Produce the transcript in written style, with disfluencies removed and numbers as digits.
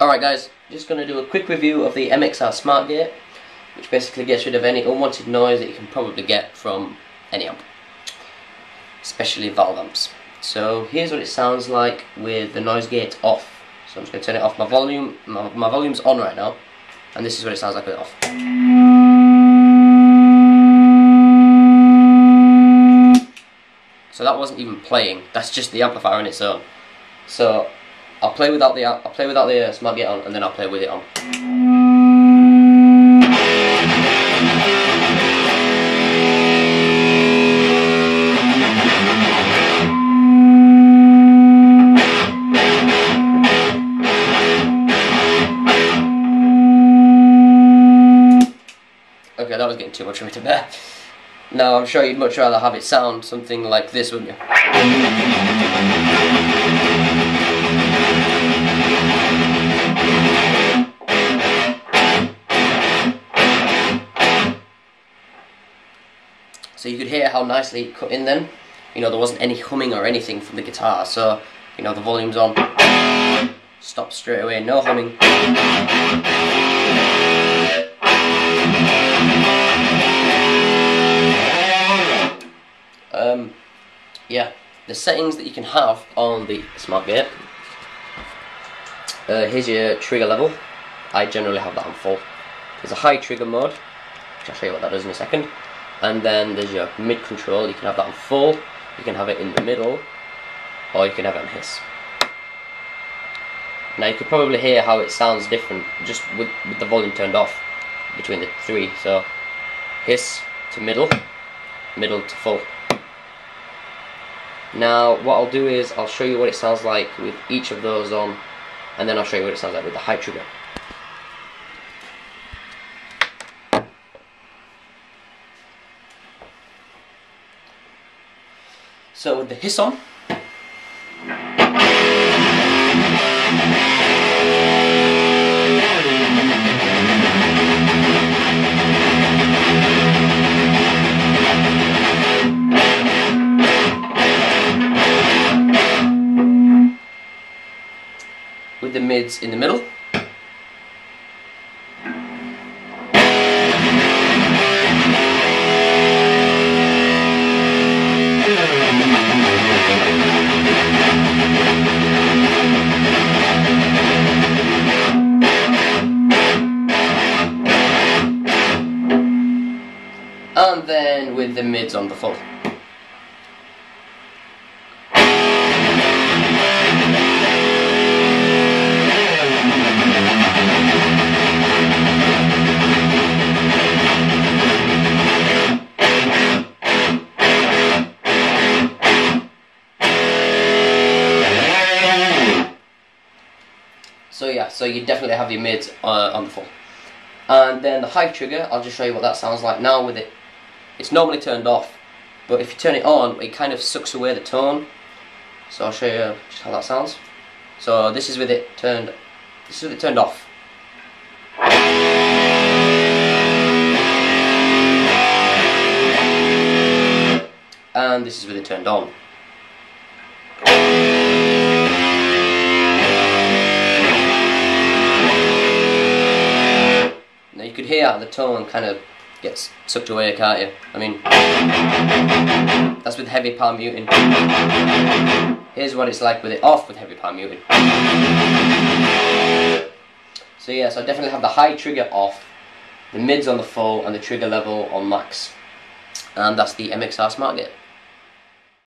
Alright guys, just going to do a quick review of the MXR Smartgate, which basically gets rid of any unwanted noise that you can probably get from any amp, especially valve amps. So here's what it sounds like with the noise gate off. So I'm just going to turn it off. My volume's on right now, and this is what it sounds like with it off. So that wasn't even playing, that's just the amplifier on its own. So I'll play without the Smartgate on, and then I'll play with it on. Okay, that was getting too much for me to bear. Now I'm sure you'd much rather have it sound something like this, wouldn't you? So you could hear how nicely it cut in then. You know, there wasn't any humming or anything from the guitar, so, you know, the volume's on. Stop straight away, no humming. Yeah, the settings that you can have on the Smartgate. Here's your trigger level. I generally have that on full. There's a high trigger mode, which I'll show you what that does in a second. And then there's your mid control. You can have that on full, you can have it in the middle, or you can have it on hiss. Now you could probably hear how it sounds different just with the volume turned off between the three. So hiss to middle, middle to full. Now what I'll do is I'll show you what it sounds like with each of those on, and then I'll show you what it sounds like with the high trigger. So with the hiss on, with the mids in the middle, and then with the mids on the full. So yeah, so you definitely have your mids on the full. And then the high trigger, I'll just show you what that sounds like now with it. It's normally turned off, but if you turn it on, it kind of sucks away the tone. So I'll show you just how that sounds. So this is with it turned off. And this is with it turned on. Now you could hear how the tone kind of gets sucked away, can't you? I mean, that's with heavy palm muting. Here's what it's like with it off with heavy palm muting. So yeah, so I definitely have the high trigger off, the mids on the full, and the trigger level on max. And that's the MXR Smartgate.